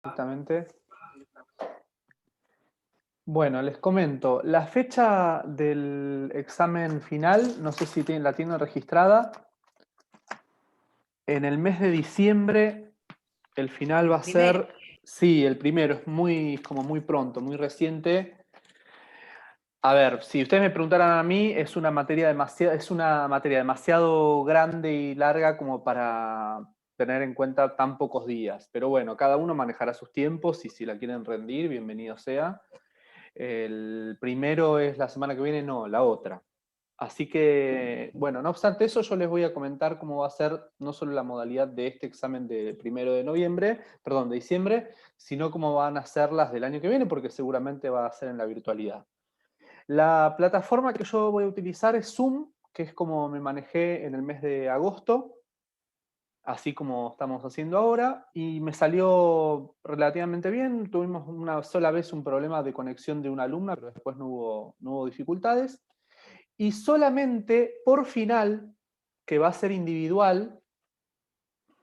Directamente. Bueno, les comento, la fecha del examen final, no sé si la tienen registrada. En el mes de diciembre, el final va a ser, sí, el primero, es como muy pronto, muy reciente. A ver, si ustedes me preguntaran a mí, es una materia demasiado grande y larga como para tener en cuenta tan pocos días. Pero bueno, cada uno manejará sus tiempos y si la quieren rendir, bienvenido sea. El primero es la semana que viene, no, la otra. Así que, bueno, no obstante eso, yo les voy a comentar cómo va a ser no solo la modalidad de este examen de 1 de diciembre, sino cómo van a ser las del año que viene, porque seguramente va a ser en la virtualidad. La plataforma que yo voy a utilizar es Zoom, que es como me manejé en el mes de agosto, así como estamos haciendo ahora, y me salió relativamente bien. Tuvimos una sola vez un problema de conexión de una alumna, pero después no hubo dificultades. Y solamente por final, que va a ser individual,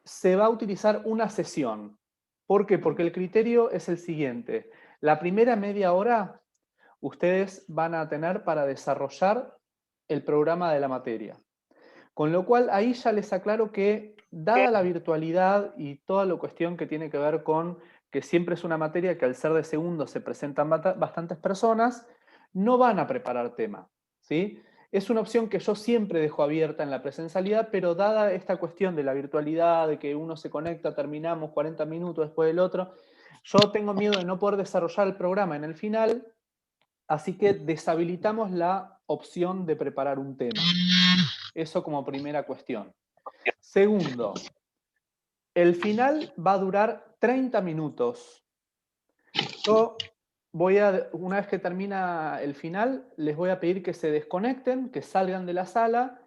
se va a utilizar una sesión. ¿Por qué? Porque el criterio es el siguiente. La primera media hora ustedes van a tener para desarrollar el programa de la materia. Con lo cual, ahí ya les aclaro que, dada la virtualidad y toda la cuestión que tiene que ver con que siempre es una materia que al ser de segundo se presentan bastantes personas, no van a preparar tema, ¿sí? Es una opción que yo siempre dejo abierta en la presencialidad, pero dada esta cuestión de la virtualidad, de que uno se conecta, terminamos 40 minutos después del otro, yo tengo miedo de no poder desarrollar el programa en el final, así que deshabilitamos la opción de preparar un tema. Eso como primera cuestión. Segundo, el final va a durar 30 minutos. Yo una vez que termina el final, les voy a pedir que se desconecten, que salgan de la sala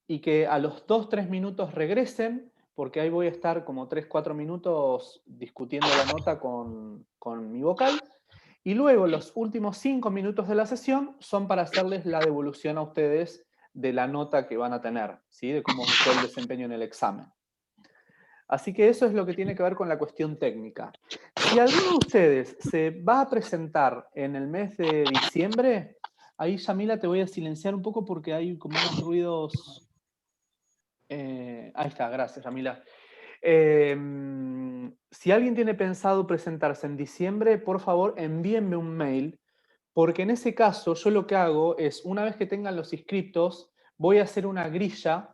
y que a los 2-3 minutos regresen, porque ahí voy a estar como 3-4 minutos discutiendo la nota con mi vocal. Y luego los últimos 5 minutos de la sesión son para hacerles la devolución a ustedes de la nota que van a tener, ¿sí? De cómo fue el desempeño en el examen. Así que eso es lo que tiene que ver con la cuestión técnica. Si alguno de ustedes se va a presentar en el mes de diciembre, ahí, Yamila, te voy a silenciar un poco porque hay como unos ruidos. Ahí está, gracias, Yamila. Si alguien tiene pensado presentarse en diciembre, por favor, envíenme un mail, porque en ese caso yo lo que hago es, una vez que tengan los inscriptos, voy a hacer una grilla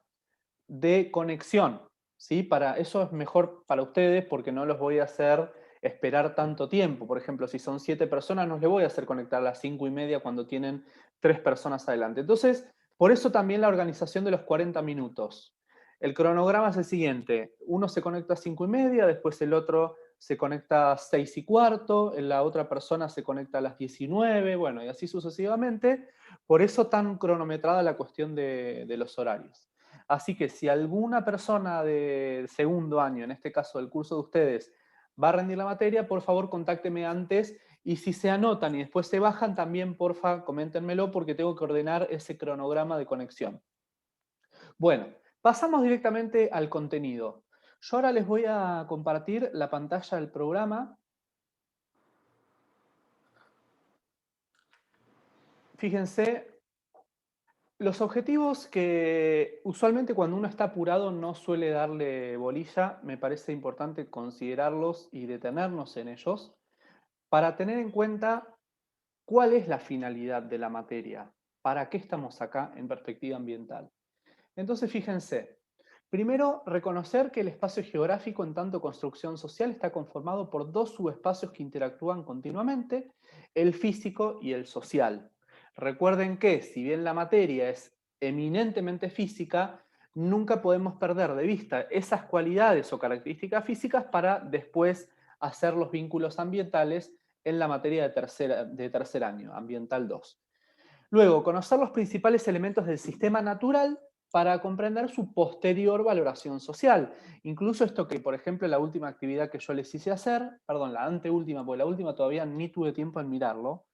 de conexión, ¿sí? Eso es mejor para ustedes porque no los voy a hacer esperar tanto tiempo. Por ejemplo, si son 7 personas, no les voy a hacer conectar a las 5:30 cuando tienen 3 personas adelante. Entonces, por eso también la organización de los 40 minutos. El cronograma es el siguiente. Uno se conecta a 5:30, después el otro se conecta a 6:15, la otra persona se conecta a las 19, bueno, y así sucesivamente. Por eso tan cronometrada la cuestión de los horarios. Así que si alguna persona de segundo año, en este caso del curso de ustedes, va a rendir la materia, por favor contácteme antes, y si se anotan y después se bajan, también porfa coméntenmelo porque tengo que ordenar ese cronograma de conexión. Bueno, pasamos directamente al contenido. Yo ahora les voy a compartir la pantalla del programa. Fíjense, los objetivos que usualmente cuando uno está apurado no suele darle bolilla, me parece importante considerarlos y detenernos en ellos para tener en cuenta cuál es la finalidad de la materia, para qué estamos acá en perspectiva ambiental. Entonces, fíjense, primero, reconocer que el espacio geográfico en tanto construcción social está conformado por dos subespacios que interactúan continuamente, el físico y el social. Recuerden que, si bien la materia es eminentemente física, nunca podemos perder de vista esas cualidades o características físicas para después hacer los vínculos ambientales en la materia de tercer año, Ambiental 2. Luego, conocer los principales elementos del sistema natural para comprender su posterior valoración social. Incluso esto que, por ejemplo, la última actividad que yo les hice hacer, perdón, la anteúltima, porque la última todavía ni tuve tiempo en mirarlo,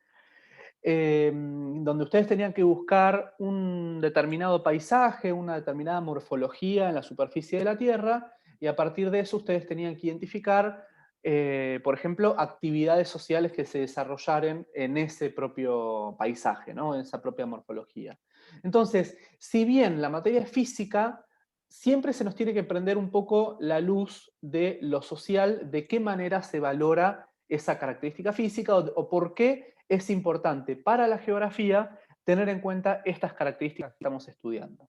donde ustedes tenían que buscar un determinado paisaje, una determinada morfología en la superficie de la Tierra, y a partir de eso ustedes tenían que identificar por ejemplo, actividades sociales que se desarrollaren en ese propio paisaje, ¿no? En esa propia morfología. Entonces, si bien la materia es física, siempre se nos tiene que prender un poco la luz de lo social, de qué manera se valora esa característica física o por qué es importante para la geografía tener en cuenta estas características que estamos estudiando.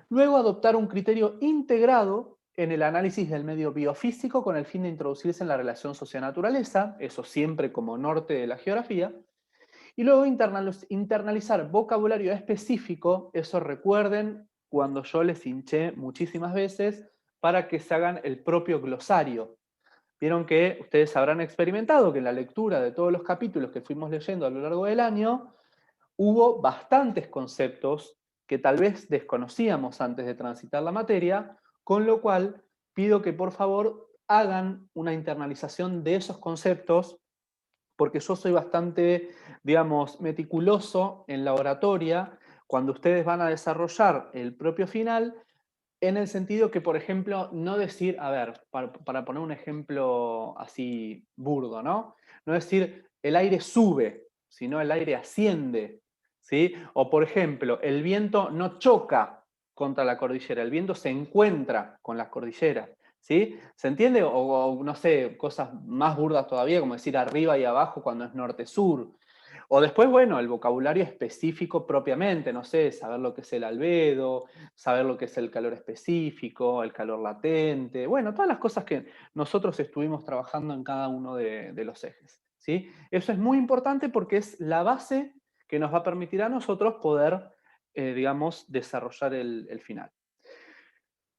Luego, adoptar un criterio integrado en el análisis del medio biofísico con el fin de introducirse en la relación socio-naturaleza, eso siempre como norte de la geografía. Y luego internalizar vocabulario específico, eso recuerden cuando yo les hinché muchísimas veces para que se hagan el propio glosario. Vieron que ustedes habrán experimentado que en la lectura de todos los capítulos que fuimos leyendo a lo largo del año, hubo bastantes conceptos que tal vez desconocíamos antes de transitar la materia, con lo cual pido que por favor hagan una internalización de esos conceptos, porque yo soy bastante, digamos, meticuloso en la oratoria cuando ustedes van a desarrollar el propio final, en el sentido que, por ejemplo, no decir, a ver, para poner un ejemplo así burdo, ¿no? No decir el aire sube, sino el aire asciende, ¿sí? O, por ejemplo, el viento no choca contra la cordillera, el viento se encuentra con la cordillera, ¿sí? ¿Se entiende? O no sé, cosas más burdas todavía, como decir arriba y abajo cuando es norte-sur. O después, bueno, el vocabulario específico propiamente, no sé, saber lo que es el albedo, saber lo que es el calor específico, el calor latente, bueno, todas las cosas que nosotros estuvimos trabajando en cada uno de los ejes, ¿sí? Eso es muy importante porque es la base que nos va a permitir a nosotros poder, digamos, desarrollar el final.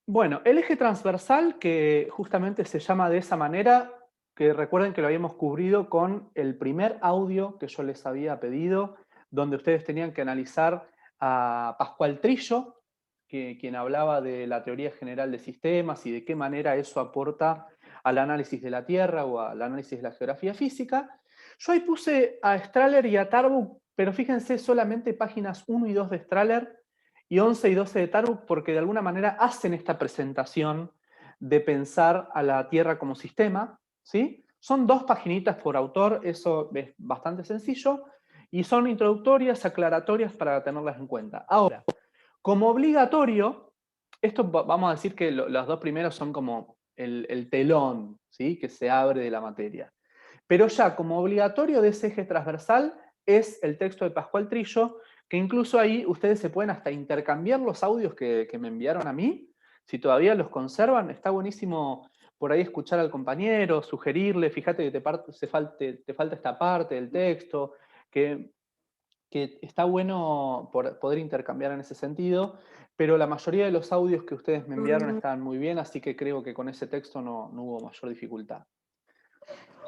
Bueno, el eje transversal, que justamente se llama de esa manera, que recuerden que lo habíamos cubrido con el primer audio que yo les había pedido, donde ustedes tenían que analizar a Pascual Trillo, quien hablaba de la teoría general de sistemas y de qué manera eso aporta al análisis de la Tierra o al análisis de la geografía física. Yo ahí puse a Strahler y a Tarbuk, pero fíjense solamente páginas 1 y 2 de Strahler, y 11 y 12 de Tarbuk, porque de alguna manera hacen esta presentación de pensar a la Tierra como sistema, ¿sí? Son 2 paginitas por autor, eso es bastante sencillo, y son introductorias, aclaratorias para tenerlas en cuenta. Ahora, como obligatorio, esto vamos a decir que los 2 primeros son como el telón, ¿sí? Que se abre de la materia. Pero ya como obligatorio de ese eje transversal es el texto de Pascual Trillo, que incluso ahí ustedes se pueden hasta intercambiar los audios que me enviaron a mí. Si todavía los conservan, está buenísimo por ahí escuchar al compañero, sugerirle, fíjate que te falta esta parte del texto, que, que está bueno poder intercambiar en ese sentido, pero la mayoría de los audios que ustedes me enviaron estaban muy bien, así que creo que con ese texto no hubo mayor dificultad.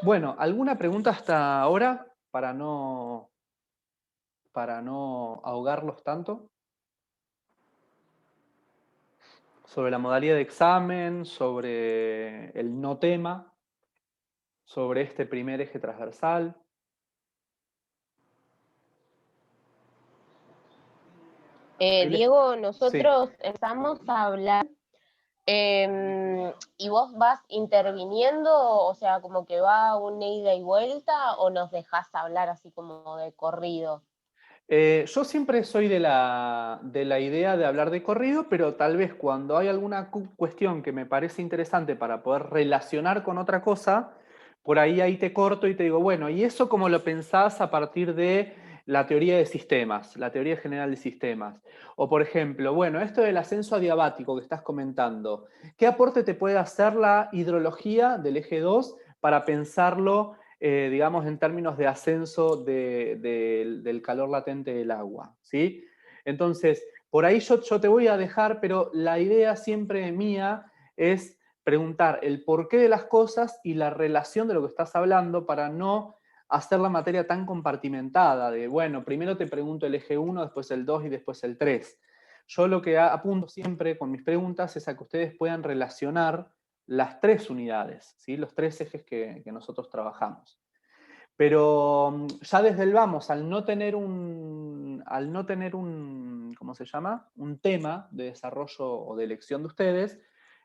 Bueno, ¿alguna pregunta hasta ahora para no ahogarlos tanto? Sobre la modalidad de examen, sobre el no tema, sobre este primer eje transversal. Ahí Diego, sí. nosotros empezamos a hablar y vos vas interviniendo, o sea, como que va una ida y vuelta, o nos dejás hablar así como de corrido. Yo siempre soy de la idea de hablar de corrido, pero tal vez cuando hay alguna cuestión que me parece interesante para poder relacionar con otra cosa, por ahí te corto y te digo, bueno, ¿y eso cómo lo pensás a partir de la teoría de sistemas, la teoría general de sistemas? O por ejemplo, bueno, esto del ascenso adiabático que estás comentando, ¿qué aporte te puede hacer la hidrología del eje 2 para pensarlo, digamos, en términos de ascenso del calor latente del agua, ¿sí? Entonces, por ahí yo te voy a dejar, pero la idea siempre mía es preguntar el porqué de las cosas y la relación de lo que estás hablando para no hacer la materia tan compartimentada, de, bueno, primero te pregunto el eje 1, después el 2 y después el 3. Yo lo que apunto siempre con mis preguntas es a que ustedes puedan relacionar las 3 unidades, ¿sí? Los 3 ejes que nosotros trabajamos. Pero ya desde el vamos, al no tener un, ¿cómo se llama? Un tema de desarrollo o de elección de ustedes,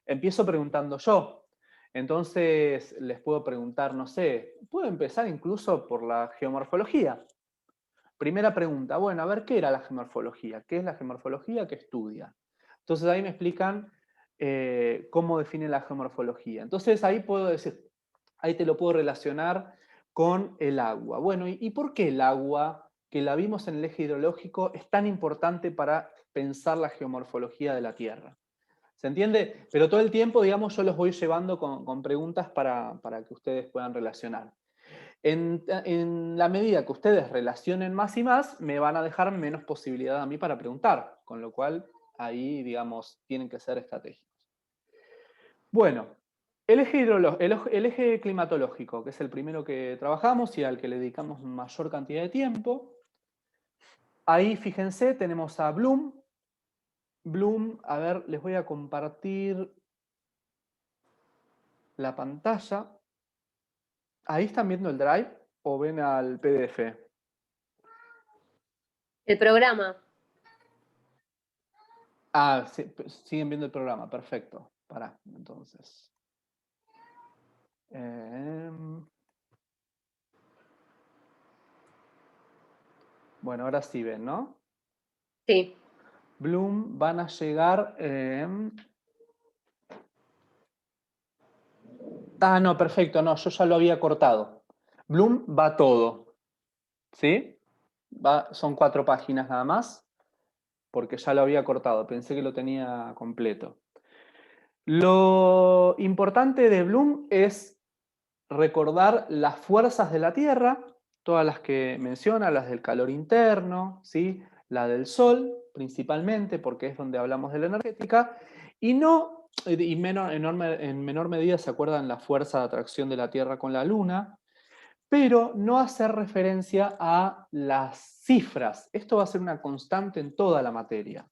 empiezo preguntando yo. Entonces les puedo preguntar, no sé, puedo empezar incluso por la geomorfología. Primera pregunta, bueno, a ver, ¿qué era la geomorfología? ¿Qué es la geomorfología? ¿Qué estudia? Entonces ahí me explican cómo define la geomorfología. Entonces ahí puedo decir, ahí te lo puedo relacionar con el agua. Bueno, ¿y por qué el agua, que la vimos en el eje hidrológico, es tan importante para pensar la geomorfología de la Tierra? ¿Se entiende? Pero todo el tiempo, digamos, yo los voy llevando con preguntas para que ustedes puedan relacionar. En la medida que ustedes relacionen más y más, me van a dejar menos posibilidad a mí para preguntar, con lo cual ahí, digamos, tienen que ser estratégicos. Bueno, el eje climatológico, que es el primero que trabajamos y al que le dedicamos mayor cantidad de tiempo. Ahí, fíjense, tenemos a Bloom. Bloom, a ver, les voy a compartir la pantalla. ¿Ahí están viendo el Drive o ven al PDF? El programa. Ah, sí, siguen viendo el programa, perfecto. Pará, entonces. Bueno, ahora sí ven, ¿no? Sí. Bloom van a llegar... Ah, no, perfecto, no, yo ya lo había cortado. Bloom va todo, ¿sí? Son 4 páginas nada más, porque ya lo había cortado, pensé que lo tenía completo. Lo importante de Bloom es recordar las fuerzas de la Tierra, todas las que menciona, las del calor interno, ¿sí? La del Sol, principalmente, porque es donde hablamos de la energética, y no, en menor medida se acuerdan la fuerza de atracción de la Tierra con la Luna, pero no hacer referencia a las cifras. Esto va a ser una constante en toda la materia,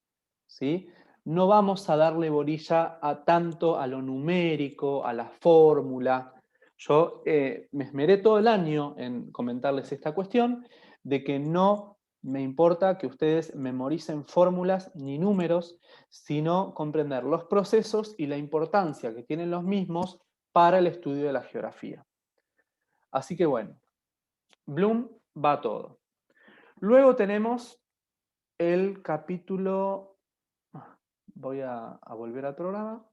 ¿sí? No vamos a darle bolilla tanto a lo numérico, a la fórmula. Yo me esmeré todo el año en comentarles esta cuestión de que no me importa que ustedes memoricen fórmulas ni números, sino comprender los procesos y la importancia que tienen los mismos para el estudio de la geografía. Así que bueno, Bloom va todo. Luego tenemos el capítulo... Voy a volver al programa.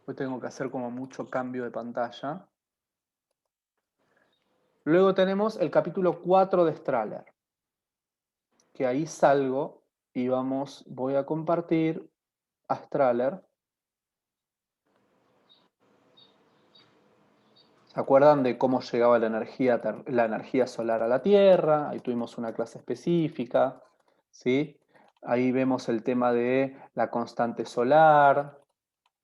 Hoy tengo que hacer como mucho cambio de pantalla. Luego tenemos el capítulo 4 de Strahler, que ahí salgo y voy a compartir a Strahler. ¿Se acuerdan de cómo llegaba la energía solar a la Tierra? Ahí tuvimos una clase específica, ¿sí? Ahí vemos el tema de la constante solar,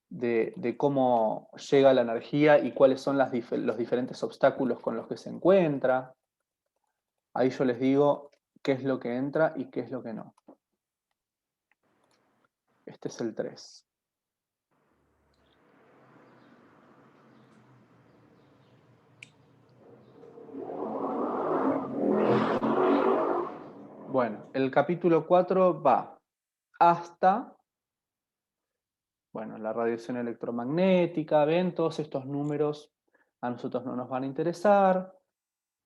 de cómo llega la energía y cuáles son los diferentes obstáculos con los que se encuentra. Ahí yo les digo qué es lo que entra y qué es lo que no. Este es el 3. Bueno, el capítulo 4 va hasta, bueno, la radiación electromagnética, ven, todos estos números a nosotros no nos van a interesar.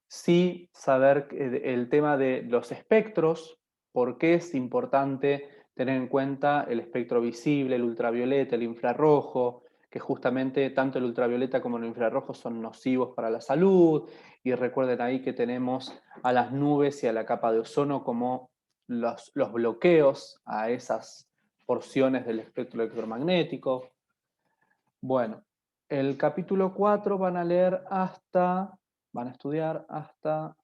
Sí saber el tema de los espectros, por qué es importante tener en cuenta el espectro visible, el ultravioleta, el infrarrojo, que justamente tanto el ultravioleta como el infrarrojo son nocivos para la salud, y recuerden ahí que tenemos a las nubes y a la capa de ozono como los bloqueos a esas porciones del espectro electromagnético. Bueno, el capítulo 4 van a estudiar hasta,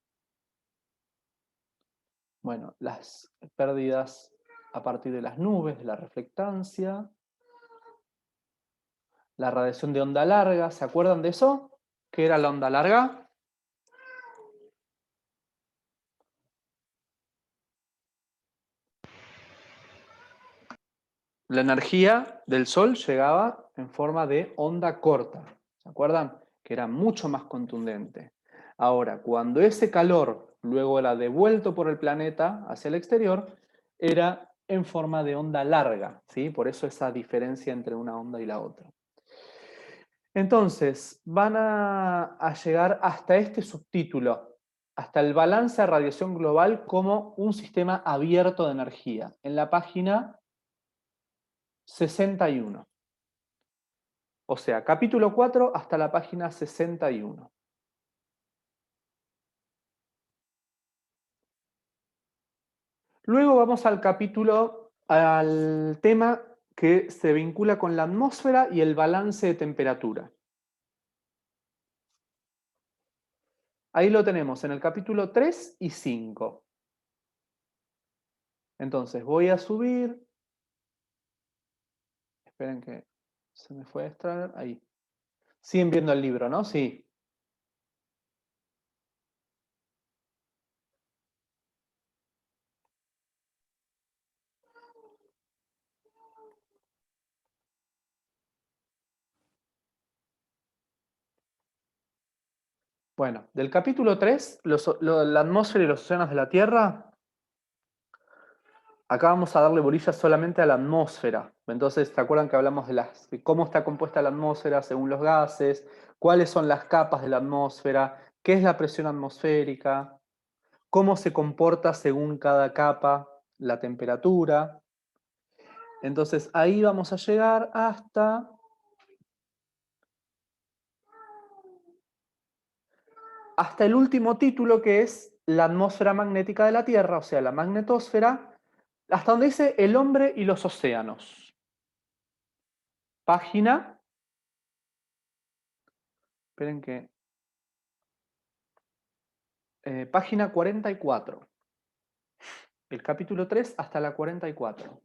bueno, las pérdidas a partir de las nubes, de la reflectancia, la radiación de onda larga, ¿se acuerdan de eso? ¿Qué era la onda larga? La energía del Sol llegaba en forma de onda corta, ¿se acuerdan? Que era mucho más contundente. Ahora, cuando ese calor luego era devuelto por el planeta hacia el exterior, era en forma de onda larga, ¿sí? Por eso esa diferencia entre una onda y la otra. Entonces, van a llegar hasta este subtítulo, hasta el balance de radiación global como un sistema abierto de energía, en la página 61. O sea, capítulo 4 hasta la página 61. Luego vamos al al tema que se vincula con la atmósfera y el balance de temperatura. Ahí lo tenemos en el capítulo 3 y 5. Entonces voy a subir. Esperen que se me fue a extraer. Ahí. Siguen viendo el libro, ¿no? Sí. Bueno, del capítulo 3, la atmósfera y los océanos de la Tierra, acá vamos a darle bolilla solamente a la atmósfera. Entonces, ¿se acuerdan que hablamos de cómo está compuesta la atmósfera según los gases? ¿Cuáles son las capas de la atmósfera? ¿Qué es la presión atmosférica? ¿Cómo se comporta según cada capa la temperatura? Entonces, ahí vamos a llegar hasta el último título, que es la atmósfera magnética de la Tierra, o sea, la magnetosfera, hasta donde dice el hombre y los océanos. Página, esperen que, página 44. El capítulo 3 hasta la 44.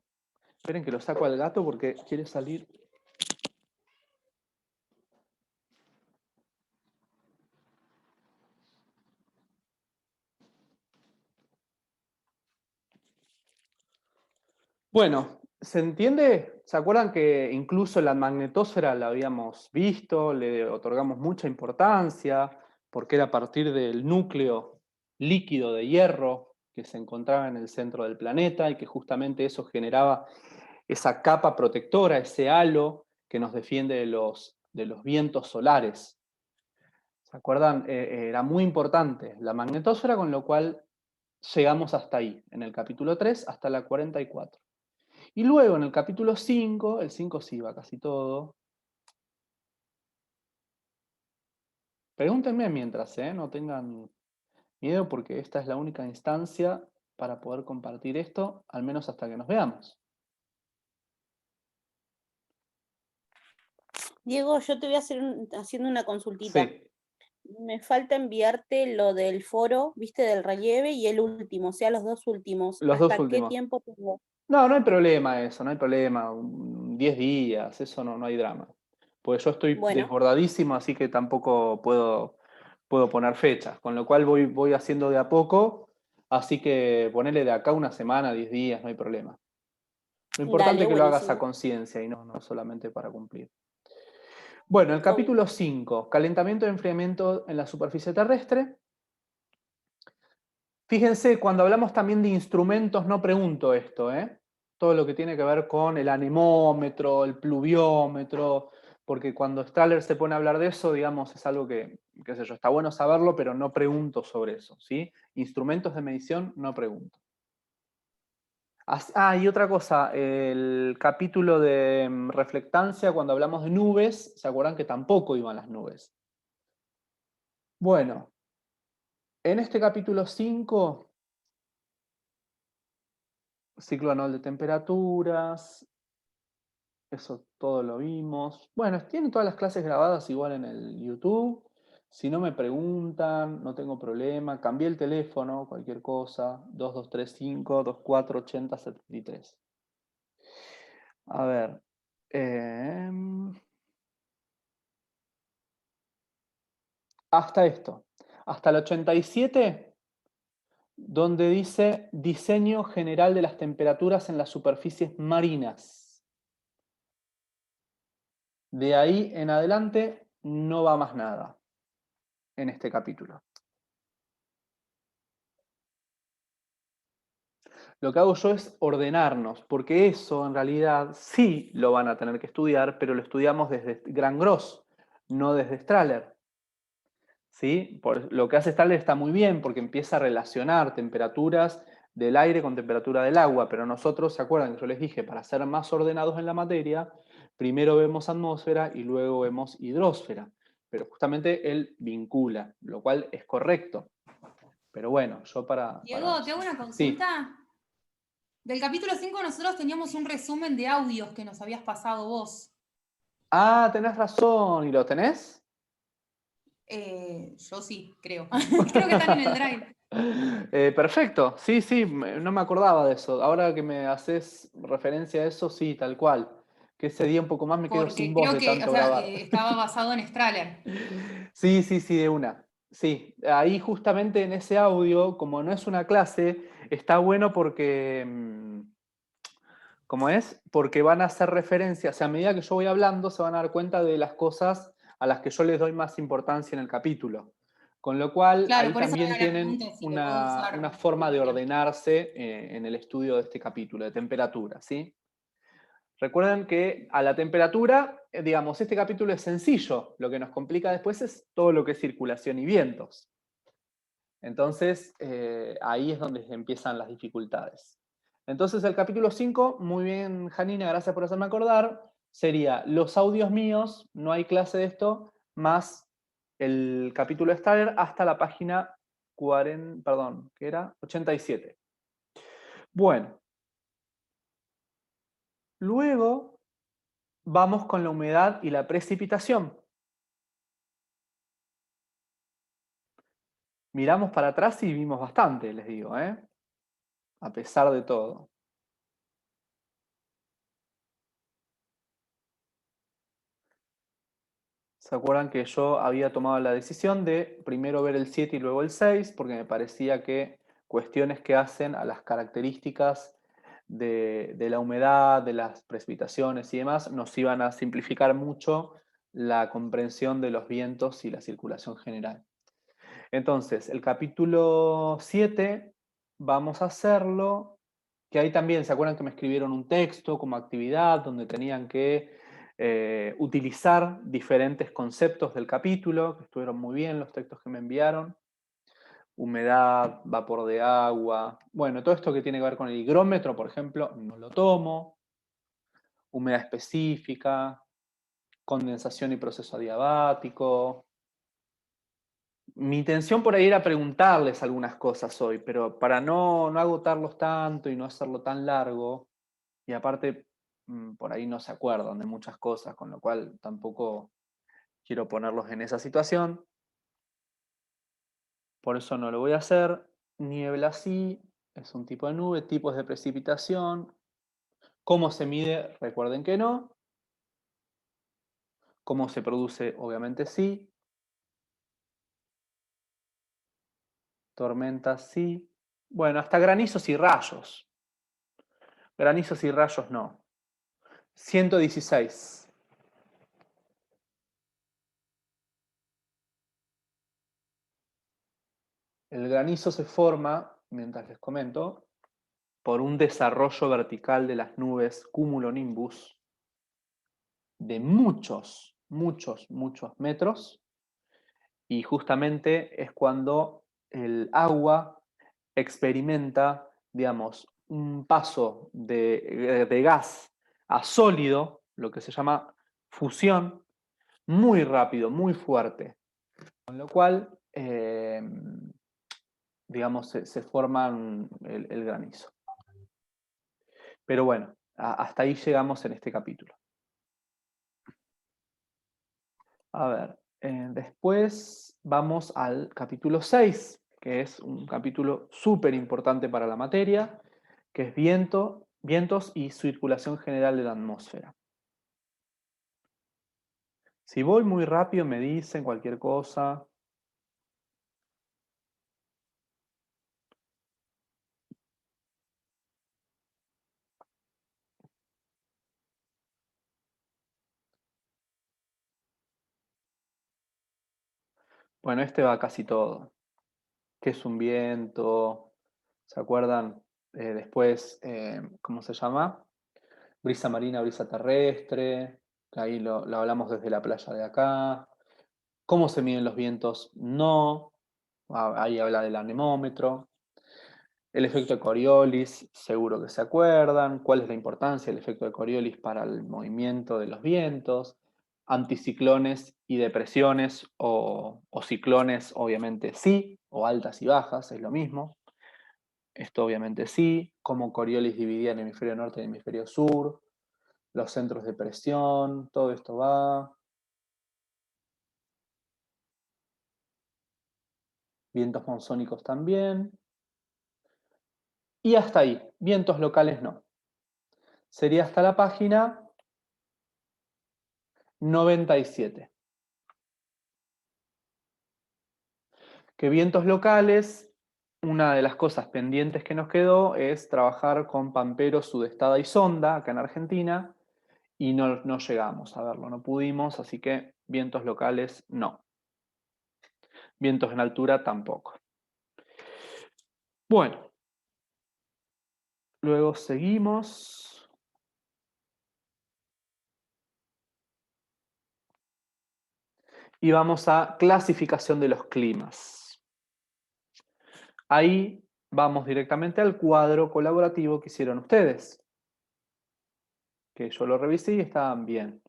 Esperen que lo saco al gato porque quiere salir. Bueno, ¿se entiende? ¿Se acuerdan que incluso la magnetosfera la habíamos visto, le otorgamos mucha importancia, porque era a partir del núcleo líquido de hierro que se encontraba en el centro del planeta y que justamente eso generaba esa capa protectora, ese halo que nos defiende de los vientos solares? ¿Se acuerdan? Era muy importante la magnetosfera, con lo cual llegamos hasta ahí, en el capítulo 3 hasta la 44. Y luego en el capítulo 5, el 5 sí va casi todo. Pregúntenme mientras, no tengan miedo porque esta es la única instancia para poder compartir esto, al menos hasta que nos veamos. Diego, yo te voy a hacer haciendo una consultita. Sí, Me falta enviarte lo del foro, viste, del relieve y el último, o sea, los dos últimos. los dos ¿Hasta qué últimos. tiempo tengo? No, no hay problema eso, no hay problema. 10 días, eso no hay drama. Porque yo estoy Bueno, desbordadísimo, así que tampoco puedo poner fechas. Con lo cual voy haciendo de a poco, así que ponele de acá una semana, 10 días, no hay problema. Lo importante dale, es que lo hagas a buenísimo. conciencia y no solamente para cumplir. Bueno, el Obvio. capítulo 5, calentamiento y enfriamiento en la superficie terrestre. Fíjense, cuando hablamos también de instrumentos, no pregunto esto, todo lo que tiene que ver con el anemómetro, el pluviómetro, porque cuando Strahler se pone a hablar de eso, digamos, es algo que, qué sé yo, está bueno saberlo, pero no pregunto sobre eso, ¿sí? Instrumentos de medición, no pregunto. Y otra cosa, el capítulo de reflectancia, cuando hablamos de nubes, ¿se acuerdan que tampoco iban las nubes? Bueno, en este capítulo 5, ciclo anual de temperaturas, eso todo lo vimos. Bueno, tienen todas las clases grabadas igual en el YouTube. Si no me preguntan, no tengo problema. Cambié el teléfono, cualquier cosa. 2235 2480 73. A ver. Hasta esto. Hasta el 87, donde dice diseño general de las temperaturas en las superficies marinas. De ahí en adelante no va más nada en este capítulo. Lo que hago yo es ordenarnos, porque eso en realidad sí lo van a tener que estudiar, pero lo estudiamos desde Gran Gros, no desde Strahler. ¿Sí? Lo que hace Strahler está muy bien porque empieza a relacionar temperaturas del aire con temperatura del agua, pero nosotros, ¿se acuerdan que yo les dije, para ser más ordenados en la materia, primero vemos atmósfera y luego vemos hidrósfera? Pero justamente él vincula, lo cual es correcto. Pero bueno, yo Diego, te hago una Sí. consulta. Del capítulo 5 nosotros teníamos un resumen de audios que nos habías pasado vos. Ah, tenés razón. ¿Y lo tenés? Yo sí, creo. Creo que están en el drive. Perfecto, sí, sí, no me acordaba de eso. Ahora que me haces referencia a eso, sí, tal cual. Que ese día un poco más me quedo sin Porque voz creo de que, o tanto sea, grabar. estaba basado en Strahler. Sí, sí, sí, de una. Sí, ahí justamente en ese audio, como no es una clase, está bueno porque, ¿cómo es? Porque van a hacer referencia, o sea, a medida que yo voy hablando, se van a dar cuenta de las cosas a las que yo les doy más importancia en el capítulo. Con lo cual, Claro, ahí por eso también era la tienen pregunta si lo puedo usar una de forma de guía. ordenarse en el estudio de este capítulo, de temperatura, ¿sí? Recuerden que a la temperatura, digamos, este capítulo es sencillo. Lo que nos complica después es todo lo que es circulación y vientos. Entonces, ahí es donde empiezan las dificultades. Entonces, el capítulo 5, muy bien, Janina, gracias por hacerme acordar, sería los audios míos, no hay clase de esto, más el capítulo de Staller hasta la página 40, perdón, ¿qué era? 87. Bueno, luego vamos con la humedad y la precipitación. Miramos para atrás y vimos bastante, les digo, a pesar de todo. ¿Se acuerdan que yo había tomado la decisión de primero ver el 7 y luego el 6? Porque me parecía que cuestiones que hacen a las características de la humedad, de las precipitaciones y demás, nos iban a simplificar mucho la comprensión de los vientos y la circulación general. Entonces, el capítulo 7 vamos a hacerlo, que ahí también, ¿se acuerdan que me escribieron un texto como actividad donde tenían que utilizar diferentes conceptos del capítulo, que estuvieron muy bien los textos que me enviaron? Humedad, vapor de agua, bueno, todo esto que tiene que ver con el higrómetro, por ejemplo, no lo tomo. Humedad específica, condensación y proceso adiabático. Mi intención por ahí era preguntarles algunas cosas hoy, pero para no agotarlos tanto y no hacerlo tan largo, y aparte por ahí no se acuerdan de muchas cosas, con lo cual tampoco quiero ponerlos en esa situación. Por eso no lo voy a hacer. Niebla sí, es un tipo de nube, tipos de precipitación. ¿Cómo se mide? Recuerden que no. ¿Cómo se produce? Obviamente sí. Tormentas sí. Bueno, hasta granizos y rayos. Granizos y rayos no. 116. El granizo se forma, mientras les comento, por un desarrollo vertical de las nubes cumulonimbus de muchos, muchos, muchos metros, y justamente es cuando el agua experimenta, digamos, un paso de gas a sólido, lo que se llama fusión, muy rápido, muy fuerte. Con lo cual, digamos, se forman el granizo. Pero bueno, hasta ahí llegamos en este capítulo. A ver, después vamos al capítulo 6, que es un capítulo súper importante para la materia, que es vientos y circulación general de la atmósfera. Si voy muy rápido me dicen cualquier cosa. Bueno, este va casi todo. ¿Qué es un viento? ¿Se acuerdan? Después, ¿cómo se llama? Brisa marina, brisa terrestre, que ahí lo hablamos desde la playa de acá. ¿Cómo se miden los vientos? No. Ahí habla del anemómetro. El efecto de Coriolis, seguro que se acuerdan. ¿Cuál es la importancia del efecto de Coriolis para el movimiento de los vientos? Anticiclones y depresiones o ciclones, obviamente sí, o altas y bajas, es lo mismo. Esto obviamente sí. Cómo Coriolis dividía en hemisferio norte y hemisferio sur. Los centros de presión, todo esto va. Vientos monzónicos también. Y hasta ahí, vientos locales no. Sería hasta la página 97. Que vientos locales, una de las cosas pendientes que nos quedó es trabajar con Pampero, Sudestada y Sonda, acá en Argentina, y no llegamos a verlo, no pudimos, así que vientos locales no. Vientos en altura tampoco. Bueno, luego seguimos. Y vamos a clasificación de los climas. Ahí vamos directamente al cuadro colaborativo que hicieron ustedes. Que yo lo revisé y estaban bien.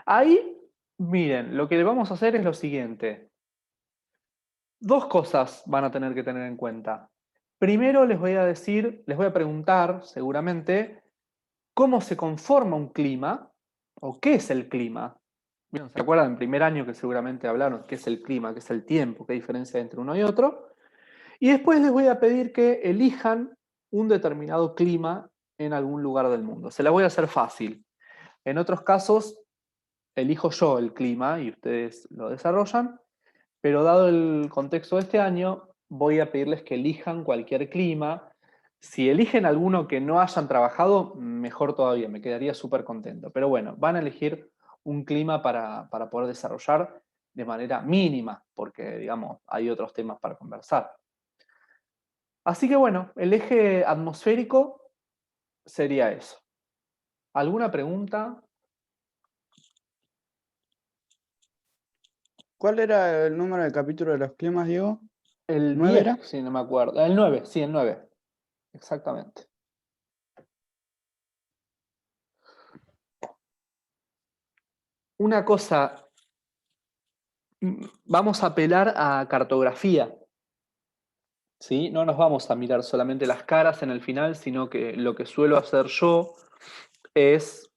Ahí, miren, lo que le vamos a hacer es lo siguiente. Dos cosas van a tener que tener en cuenta. Primero les voy a preguntar seguramente cómo se conforma un clima o qué es el clima. Bien, ¿se acuerdan en primer año que seguramente hablaron qué es el clima, qué es el tiempo, qué diferencia hay entre uno y otro? Y después les voy a pedir que elijan un determinado clima en algún lugar del mundo. Se la voy a hacer fácil. En otros casos, elijo yo el clima y ustedes lo desarrollan, pero dado el contexto de este año, voy a pedirles que elijan cualquier clima. Si eligen alguno que no hayan trabajado, mejor todavía, me quedaría súper contento. Pero bueno, van a elegir un clima para poder desarrollar de manera mínima, porque, digamos, hay otros temas para conversar. Así que bueno, el eje atmosférico sería eso. ¿Alguna pregunta? ¿Cuál era el número del capítulo de los climas, Diego? El 9 10, era. sí, no me acuerdo. El 9, sí, el 9. Exactamente. Una cosa, vamos a apelar a cartografía. ¿Sí? No nos vamos a mirar solamente las caras en el final, sino que lo que suelo hacer yo es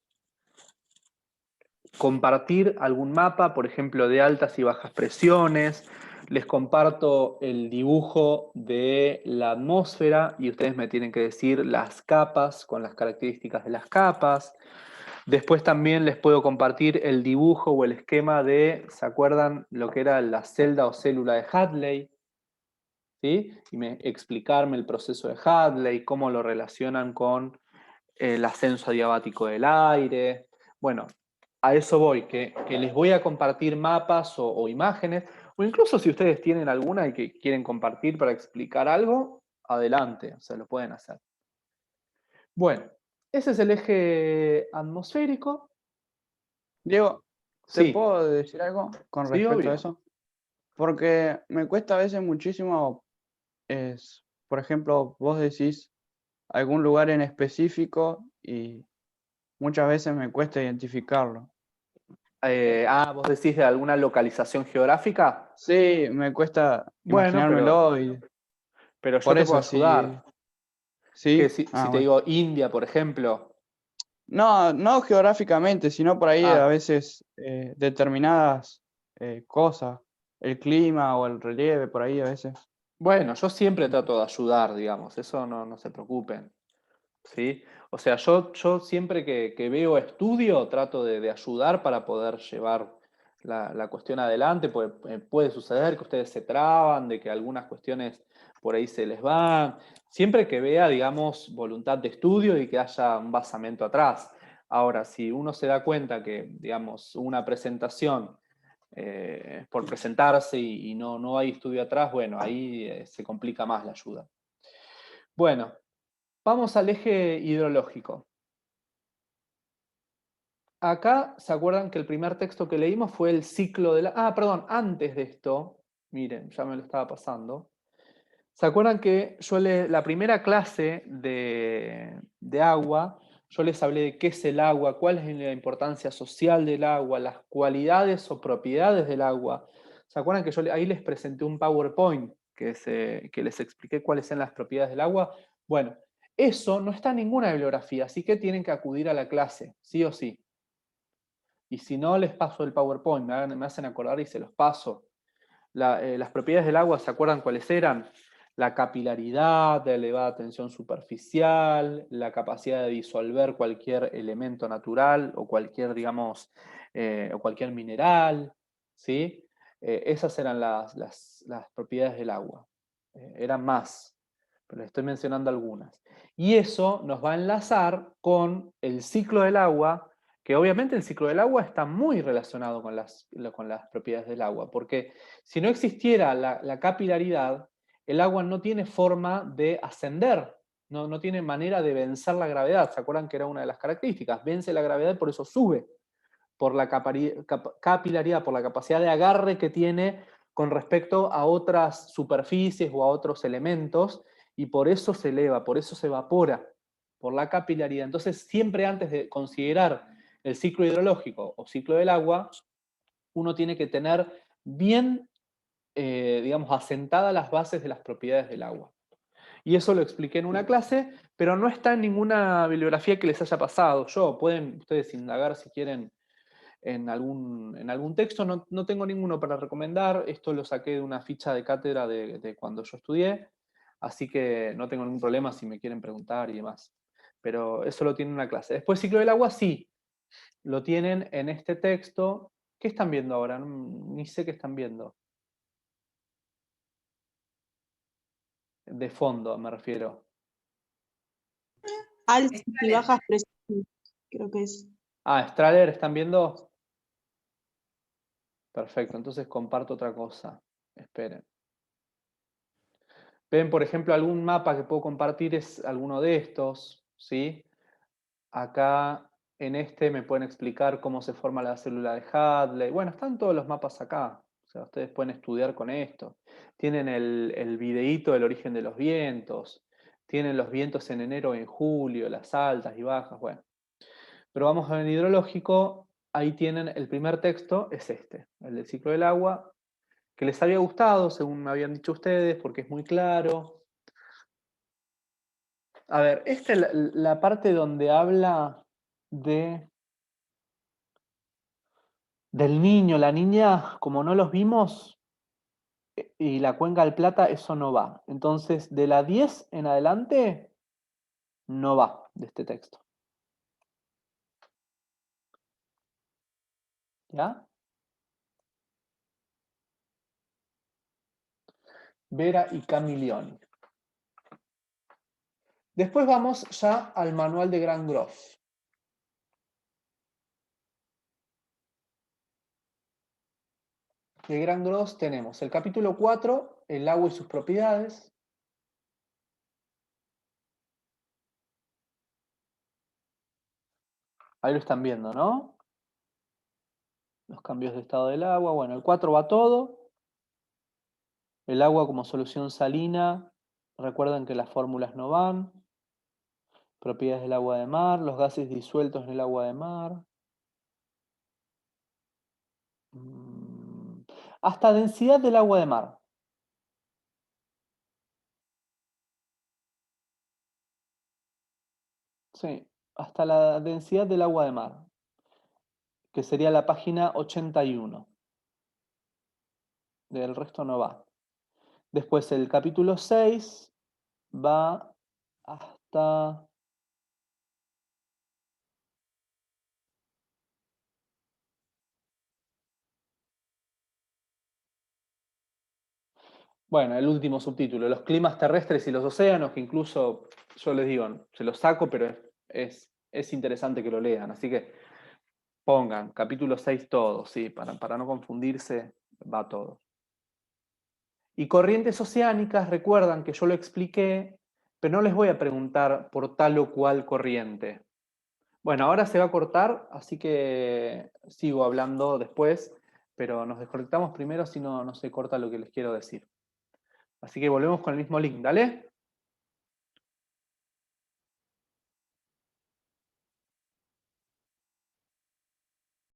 compartir algún mapa, por ejemplo, de altas y bajas presiones. Les comparto el dibujo de la atmósfera y ustedes me tienen que decir las capas con las características de las capas. Después también les puedo compartir el dibujo o el esquema de, ¿se acuerdan lo que era la celda o célula de Hadley? ¿Sí? Y explicarme el proceso de Hadley, cómo lo relacionan con el ascenso adiabático del aire. Bueno, a eso voy, que les voy a compartir mapas o imágenes, o incluso si ustedes tienen alguna y que quieren compartir para explicar algo, adelante, o sea, lo pueden hacer. Bueno, ese es el eje atmosférico. Diego, ¿te Sí, puedo decir algo con sí, respecto a obvio. eso? Porque me cuesta a veces muchísimo, por ejemplo, vos decís algún lugar en específico y muchas veces me cuesta identificarlo. Vos decís de alguna localización geográfica. Sí, me cuesta Bueno, imaginármelo y pero yo por te puedo eso sí. ayudar. Que ¿Sí? si Ah, te bueno. digo India, por ejemplo. No, no geográficamente, sino por ahí a Ah, veces determinadas cosas, el clima o el relieve, por ahí a veces. bueno, yo siempre trato de ayudar, digamos, eso no se preocupen. ¿Sí? O sea, yo siempre que veo estudio trato de ayudar para poder llevar la cuestión adelante, porque puede suceder que ustedes se traban, de que algunas cuestiones por ahí se les van. Siempre que vea, digamos, voluntad de estudio y que haya un basamento atrás. Ahora, si uno se da cuenta que, digamos, una presentación por presentarse y no hay estudio atrás, bueno, ahí se complica más la ayuda. Bueno. Vamos al eje hidrológico. Acá, ¿se acuerdan que el primer texto que leímos fue el ciclo de la... Ah, perdón, antes de esto, miren, ya me lo estaba pasando. ¿Se acuerdan que yo la primera clase de agua, yo les hablé de qué es el agua, cuál es la importancia social del agua, las cualidades o propiedades del agua? ¿Se acuerdan que yo ahí les presenté un PowerPoint que les expliqué cuáles son las propiedades del agua? Bueno, eso no está en ninguna bibliografía, así que tienen que acudir a la clase, sí o sí. Y si no, les paso el PowerPoint, me hacen acordar y se los paso. Las propiedades del agua, ¿se acuerdan cuáles eran? La capilaridad, la elevada tensión superficial, la capacidad de disolver cualquier elemento natural o cualquier, digamos, o cualquier mineral, ¿sí? Esas eran las propiedades del agua. Eran más, pero les estoy mencionando algunas. Y eso nos va a enlazar con el ciclo del agua, que obviamente el ciclo del agua está muy relacionado con las propiedades del agua, porque si no existiera la capilaridad, el agua no tiene forma de ascender, no tiene manera de vencer la gravedad. ¿Se acuerdan que era una de las características? Vence la gravedad y por eso sube, por la capilaridad, por la capacidad de agarre que tiene con respecto a otras superficies o a otros elementos, y por eso se eleva, por eso se evapora, por la capilaridad. Entonces, siempre antes de considerar el ciclo hidrológico o ciclo del agua, uno tiene que tener bien, digamos, asentadas las bases de las propiedades del agua. Y eso lo expliqué en una clase, pero no está en ninguna bibliografía que les haya pasado. Pueden ustedes indagar si quieren en algún texto, no tengo ninguno para recomendar. Esto lo saqué de una ficha de cátedra de cuando yo estudié, así que no tengo ningún problema si me quieren preguntar y demás. Pero eso lo tiene en una clase. Después, ciclo del agua, sí, lo tienen en este texto. ¿Qué están viendo ahora? Ni sé qué están viendo. De fondo, me refiero. Altas y bajas presiones, creo que es. Ah, Strahler, ¿están viendo? Perfecto, entonces comparto otra cosa. Esperen. Ven, por ejemplo, algún mapa que puedo compartir es alguno de estos, ¿sí? Acá en este me pueden explicar cómo se forma la célula de Hadley. Bueno, están todos los mapas acá. O sea, ustedes pueden estudiar con esto. Tienen el videíto del origen de los vientos. Tienen los vientos en enero y en julio, las altas y bajas, bueno. Pero vamos a ver el hidrológico. Ahí tienen el primer texto, es este, el del ciclo del agua, que les había gustado, según me habían dicho ustedes, porque es muy claro. A ver, esta es la parte donde habla del niño, la niña, como no los vimos, y la cuenca del Plata, eso no va. Entonces, de la 10 en adelante, no va de este texto. ¿Ya? Vera y Camilioni. Después vamos ya al manual de Gran Gross. De Gran Gross tenemos el capítulo 4, el agua y sus propiedades. Ahí lo están viendo, ¿no? Los cambios de estado del agua. Bueno, el 4 va todo. El agua como solución salina. Recuerden que las fórmulas no van. Propiedades del agua de mar. Los gases disueltos en el agua de mar. Hasta densidad del agua de mar. Sí, hasta la densidad del agua de mar, que sería la página 81. Del resto no va. Después el capítulo 6 va hasta... Bueno, el último subtítulo, los climas terrestres y los océanos, que incluso yo les digo, se los saco, pero es interesante que lo lean. Así que pongan capítulo 6 todo, sí, para no confundirse, va todo. Y corrientes oceánicas, recuerdan que yo lo expliqué, pero no les voy a preguntar por tal o cual corriente. Bueno, ahora se va a cortar, así que sigo hablando después, pero nos desconectamos primero si no se corta lo que les quiero decir. Así que volvemos con el mismo link, ¿dale?